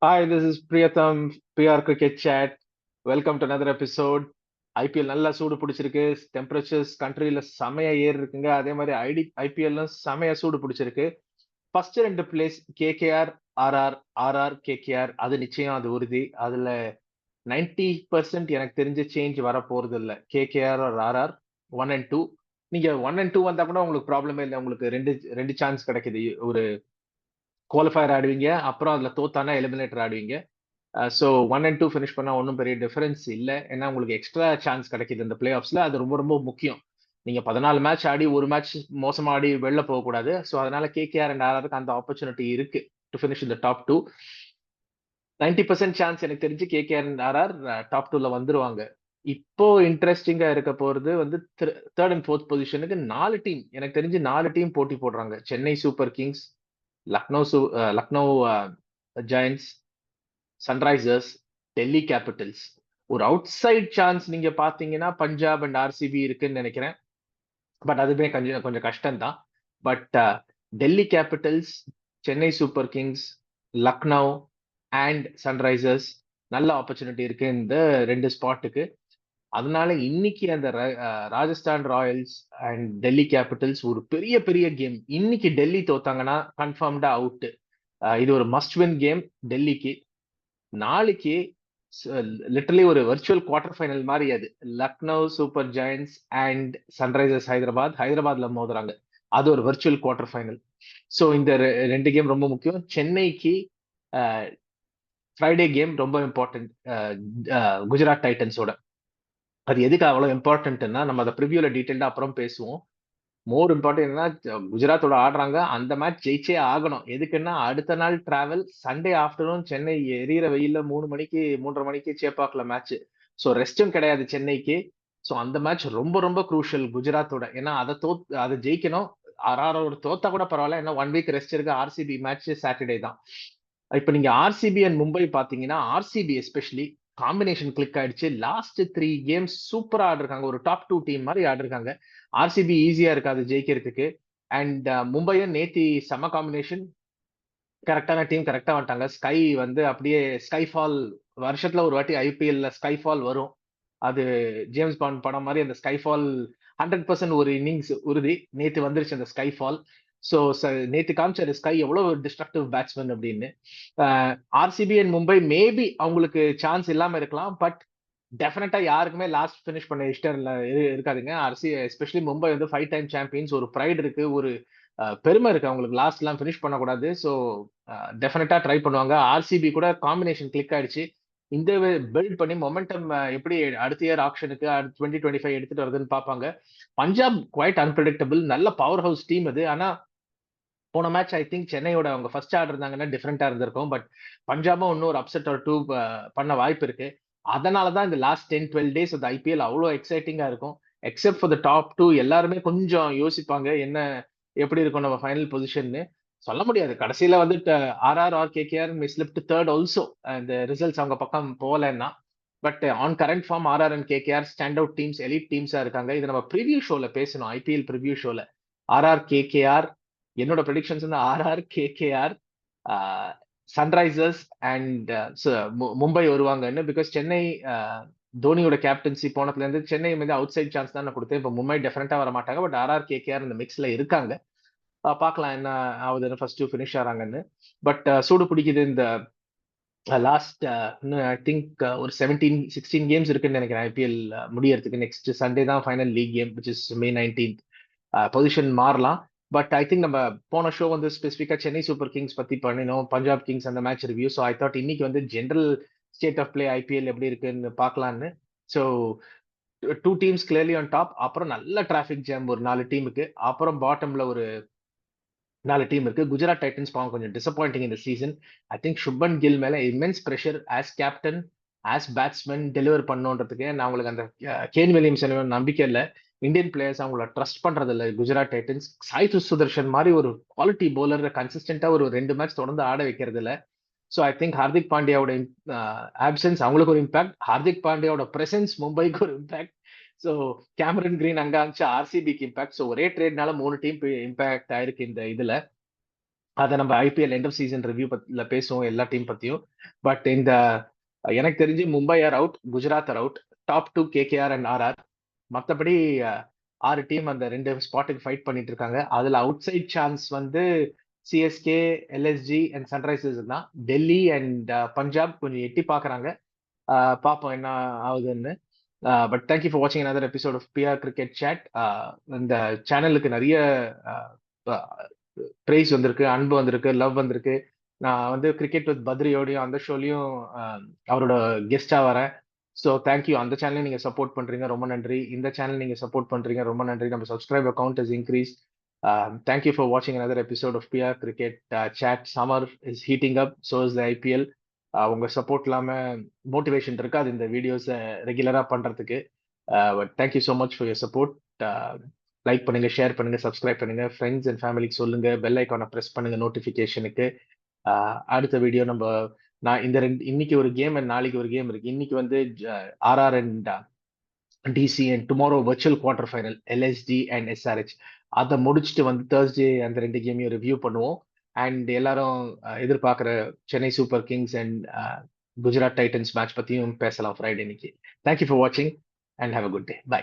Hi, this is Priyatham, PR Cricket Chat. Welcome to another episode. IPL நல்லா சூடு பிடிச்சிருக்கு. Temperatures கண்ட்ரில செமையா ஏறி இருக்குங்க. அதே மாதிரி ஐபிஎல்லும் செமையா சூடு பிடிச்சிருக்கு. ஃபர்ஸ்ட் ரெண்டு place KKR, RR, RR, KKR. அது நிச்சயம், அது உறுதி. அதுல 90% எனக்கு தெரிஞ்ச சேஞ்ச் வர போறது இல்ல. KKR R RR 1 and 2. நீங்க 1 and 2 வந்தா கூட உங்களுக்கு ப்ராப்ளமே இல்லை. உங்களுக்கு ரெண்டு ரெண்டு சான்ஸ் கிடைக்குது. ஒரு குவாலிஃபயர் ஆடுவீங்க, அப்புறம் அதுல தோத்தானா எலிமினேட்டர் ஆடுவீங்க. ஸோ 1 and 2 ஃபினிஷ் பண்ணா ஒன்றும் பெரிய டிஃபரன்ஸ் இல்லை. ஏன்னா உங்களுக்கு எக்ஸ்ட்ரா சான்ஸ் கிடைக்குது இந்த பிளே ஆஃப்ஸ்ல. அது ரொம்ப ரொம்ப முக்கியம். நீங்க 14 மேட்ச் ஆடி ஒரு மேட்ச் மோசமா ஆடி வெளில போகக்கூடாது. ஸோ அதனால கேகேஆர் அண்ட் ஆர்ஆருக்கு அந்த ஆப்பர்ச்சுனிட்டி இருக்கு டு ஃபினிஷ் இந்த டாப் டூ. 90% சான்ஸ் எனக்கு தெரிஞ்சு கேகேஆர் அண்ட் ஆர்ஆர் டாப் டூல வந்துருவாங்க. இப்போ இன்ட்ரெஸ்டிங்கா இருக்க போறது வந்து தேர்ட் அண்ட் ஃபோர்த் பொசிஷனுக்கு 4 டீம், எனக்கு தெரிஞ்சு 4 டீம் போட்டி போடுறாங்க. Chennai super Kings, Lucknow giants, Sunrisers, Delhi Capitals. ஒரு அவுட் சைட் சான்ஸ் நீங்க பாத்தீங்கன்னா பஞ்சாப் அண்ட் ஆர்சிபி இருக்குன்னு நினைக்கிறேன். பட் அதுவே கொஞ்சம் கொஞ்சம் கஷ்டம் தான். But Delhi Capitals, Chennai super Kings, Lucknow and Sunrisers நல்ல ஆப்பர்ச்சுனிட்டி இருக்கு இந்த ரெண்டு ஸ்பாட்டுக்கு. அதனால இன்னைக்கு அந்த Rajasthan Royals and Delhi Capitals ஒரு பெரிய பெரிய கேம். இன்னைக்கு டெல்லி தோத்தாங்கன்னா கன்ஃபார்ம்டா அவுட். இது ஒரு மஸ்ட் வின் கேம் டெல்லிக்கு. நாளைக்கு லிட்டரலி ஒரு வர்ச்சுவல் குவார்டர் ஃபைனல் மாதிரி அது. Lucknow super giants and sunrisers ஹைதராபாத்ல மோதுறாங்க. அது ஒரு வர்ச்சுவல் குவார்டர் ஃபைனல். ஸோ இந்த ரெண்டு கேம் ரொம்ப முக்கியம். சென்னைக்கு ஃப்ரைடே கேம் ரொம்ப இம்பார்ட்டன்ட், குஜராத் டைட்டன்ஸோட. அது எதுக்கு அவ்வளவு இம்பார்ட்டன்ட்னா நம்ம அதை ப்ரிவியூல டீட்டெயில்டா அப்புறம் பேசுவோம். மோர் இம்பார்ட்டன்ட் என்னன்னா குஜராத்தோட ஆடுறாங்க, அந்த மேட்ச் ஜெயிச்சே ஆகணும். எதுக்குன்னா அடுத்த நாள் டிராவல், சண்டே ஆஃப்டர்நூன் சென்னை எரியற வெயில்ல 3:30 மணிக்கு சேப்பாக்ல மேட்ச். ஸோ ரெஸ்டும் கிடையாது சென்னைக்கு. ஸோ அந்த மேட்ச் ரொம்ப ரொம்ப குரூஷியல் குஜராத்தோட. ஏன்னா அதை ஜெயிக்கணும். ஆர்ஆரோட தோத்தா கூட பரவாயில்ல, ஏன்னா 1 வீக் ரெஸ்ட் இருக்கு. ஆர்சிபி மேட்ச் சாட்டர்டே தான். இப்ப நீங்க ஆர்சிபி அண்ட் மும்பை பாத்தீங்கன்னா, ஆர்சிபி எஸ்பெஷலி காம்பினேஷன் கிளிக் ஆயிடுச்சு. லாஸ்ட் 3 கேம்ஸ் சூப்பரா ஆடிருக்காங்க. ஒரு டாப் 2 டீம் மாதிரி ஆடிருக்காங்க. ஆர்சிபி ஈஸியா இருக்காது ஜெயிக்கிறதுக்கு. அண்ட் மும்பையும் நேத்தி செம காம்பினேஷன், கரெக்டான டீம், கரெக்டா வந்துட்டாங்க. ஸ்கை வந்து அப்படியே ஸ்கைஃபால். வருஷத்துல ஒரு வாட்டி ஐபிஎல்ல ஸ்கைஃபால் வரும். அது ஜேம்ஸ் பாண்ட் படம் மாதிரி அந்த ஸ்கைஃபால் 100% ஒரு இன்னிங்ஸ் உறுதி. நேத்து வந்துருச்சு அந்த ஸ்கைஃபால். ஸோ நேத்து காமிச்சாரு ஸ்கை எவ்வளவு டிஸ்ட்ரக்டிவ் பேட்ஸ்மேன் அப்படின்னு. ஆர்சிபி அண்ட் மும்பை மேபி அவங்களுக்கு சான்ஸ் இல்லாம இருக்கலாம். பட் டெஃபினட்டா யாருக்குமே லாஸ்ட் ஃபினிஷ் பண்ண இஷ்டம் இருக்காதுங்க. எஸ்பெஷலி மும்பை வந்து 5 டைம் சாம்பியன்ஸ். ஒரு ப்ரைட் இருக்கு, ஒரு பெருமை இருக்கு அவங்களுக்கு. லாஸ்ட் எல்லாம் ஃபினிஷ் பண்ணக்கூடாது. ஸோ டெஃபினட்டா ட்ரை பண்ணுவாங்க. ஆர்சிபி கூட காம்பினேஷன் கிளிக் ஆயிடுச்சு. இந்த பில்ட் பண்ணி மொமெண்டம் எப்படி அடுத்த இயர் ஆக்ஷனுக்கு 2025 எடுத்துட்டு வருதுன்னு பார்ப்பாங்க. பஞ்சாப் குவைட் அன்பிரடிக்டபிள், நல்ல பவர் ஹவுஸ் டீம் அது. ஆனா போன மேட்ச் ஐ திங்க் சென்னையோட அவங்க ஃபர்ஸ்ட் ஆர்டர் இருந்தாங்கன்னா டிஃப்ரெண்டா இருந்திருக்கும். பட் பஞ்சாபும் இன்னொரு அப்செட் ஒரு 2 பண்ண வாய்ப்பு இருக்கு. அதனாலதான் இந்த லாஸ்ட் 10-12 டேஸ் அந்த ஐபிஎல் அவ்வளோ எக்ஸைட்டிங்கா இருக்கும். எக்ஸெப்ட் ஃபார் த டாப் 2 எல்லாருமே கொஞ்சம் யோசிப்பாங்க, என்ன எப்படி இருக்கும் நம்ம ஃபைனல் பொசிஷன்னு. சொல்ல முடியாது. கடைசியில வந்து RR or KKR slipped third also, இந்த ரிசல்ட்ஸ் அவங்க பக்கம் போகலன்னா. But on current form RR and KKR stand out teams, elite டீம்ஸா இருக்காங்க. இது நம்ம ப்ரிவியூ ஷோல பேசணும், ஐபிஎல் ப்ரிவியூ ஷோல. ஆர்ஆர் கேகேஆர், என்னோட ப்ரெடிக்ஷன்ஸ் வந்து RR KKR, sunrisers and Mumbai வருவாங்கன்னு. பிகாஸ் சென்னை தோனியோட கேப்டன்சி போனதுல இருந்து சென்னை வந்து அவுட் சைட் சான்ஸ் தான் நான் கொடுத்தேன். இப்போ மும்பை டெஃபினட்டா வர மாட்டாங்க. பட் ஆர்ஆர் கேகேஆர் இந்த மிக்ஸ்ல இருக்காங்க. பார்க்கலாம் என்ன ஆகுதுன்னு, ஃபர்ஸ்ட் ஃபினிஷ் ஆறாங்கன்னு. பட் சூடு பிடிக்குது இந்த லாஸ்ட் ஐ திங்க் ஒரு 16 கேம்ஸ் இருக்குன்னு நினைக்கிறேன் ஐபிஎல் முடியறதுக்கு. நெக்ஸ்ட் சண்டே தான் final league game, which is May 19th. Position மாறலாம். பட் ஐ திங்க் நம்ம போன ஷோ வந்து ஸ்பெசிஃபிக்கா சென்னை சூப்பர் கிங்ஸ் பத்தி பண்ணினோம், பஞ்சாப் கிங்ஸ் அந்த match review. So I thought இன்னைக்கு வந்து general state of play IPL எப்படி இருக்குன்னு பார்க்கலான்னு. So 2 teams clearly on top. அப்புறம் நல்ல டிராபிக் ஜாம் ஒரு 4 டீமுக்கு. அப்புறம் பாட்டம்ல ஒரு 4 டீம் இருக்கு. குஜராத் டைட்டன்ஸ் பாவம் கொஞ்சம் டிசப்பாயிண்டிங் இந்த season. I think Shubman Gill மேல immense pressure as captain, as batsman deliver பண்ணுன்றதுக்கு. நான் உங்களுக்கு அந்த கேன் வில்லியம்சன் நம்பிக்கை இல்லை. இந்தியன் பிளேயர்ஸ் அவங்கள ட்ரஸ்ட் பண்றது இல்லை குஜராத் டைட்டன்ஸ். சாய் சுதர்ஷன் மாதிரி ஒரு குவாலிட்டி பவுலர் கன்சிஸ்டன்டா ஒரு 2 மேட்ச் தொடர்ந்து ஆட வைக்கிறது இல்லை. ஸோ ஐ திங்க் ஹார்திக் பாண்டியாவோட ஆப்சன்ஸ் அவங்களுக்கு ஒரு இம்பாக்ட், ஹார்திக் பாண்டியாவோட பிரசன்ஸ் மும்பைக்கு ஒரு இம்பாக்ட். ஸோ கேமரன் கிரீன் அங்க அமிச்சு ஆர்சிபிக்கு இம்பாக்ட். ஸோ ஒரே ட்ரேட்னால 3 டீம் இம்பாக்ட் ஆயிருக்கு இந்த இதுல. அதை நம்ம IPL end of season review பத்தில பேசுவோம் எல்லா டீம் பத்தியும். பட் இந்த எனக்கு தெரிஞ்சு Mumbai are out, Gujarat are out, top 2 KKR and RR. மத்தபடி 6 டீம் அந்த 2 ஸ்பாட்டுக்கு ஃபைட் பண்ணிட்டு இருக்காங்க. அதுல அவுட் சைட் சான்ஸ் வந்து சிஎஸ்கே, எல்எஸ்ஜி அண்ட் சன்ரைசர்ஸ் தான். டெல்லி அண்ட் பஞ்சாப் கொஞ்சம் எட்டி பாக்குறாங்க. பார்ப்போம் என்ன ஆகுதுன்னு. பட் தேங்க்யூ ஃபார் வாட்சிங் another episode of PR cricket chat. இந்த சேனலுக்கு நிறைய பிரைஸ் வந்திருக்கு, அன்பு வந்திருக்கு, லவ் வந்திருக்கு. நான் வந்து கிரிக்கெட் வித் பத்ரியோடையும் அந்த ஷோலையும் அவரோட கெஸ்டா வரேன். So thank you. அந்த சேனலை நீங்க சப்போர்ட் பண்றீங்க, ரொம்ப நன்றி. இந்த சேனல் நீங்க சப்போர்ட் பண்றீங்க, ரொம்ப நன்றி. நம்ம subscriber count is increase. Thank you for வாட்சிங் another episode of PR cricket chat. Summer is heating up, so is the IPL. உங்க சப்போர்ட் இல்லாம மோட்டிவேஷன் இருக்காது இந்த வீடியோஸை ரெகுலரா பண்றதுக்கு. But thank you so much for your support. Like பண்ணுங்க, ஷேர் பண்ணுங்க, சப்ஸ்கிரைப் பண்ணுங்க, ஃப்ரெண்ட்ஸ் அண்ட் ஃபேமிலிக்கு சொல்லுங்க, பெல் ஐக்கானை ப்ரெஸ் பண்ணுங்க நோட்டிஃபிகேஷனுக்கு. அடுத்த வீடியோ நம்ம நான் இந்த இன்னைக்கு ஒரு கேம் அண்ட் நாளைக்கு ஒரு கேம் இருக்கு. இன்னைக்கு வந்து RR and DC and tomorrow virtual quarter final LSG and SRH. அதை முடிச்சுட்டு வந்து தேர்ஸ்டே அந்த 2 கேமையும் ரிவ்யூ பண்ணுவோம். அண்ட் எல்லாரும் எதிர்பார்க்குற Chennai super Kings and Gujarat Titans match பத்தியும் பேசலாம் ஃப்ரைடே இன்னைக்கு. தேங்க்யூ ஃபார் வாட்சிங் and have a good day. By.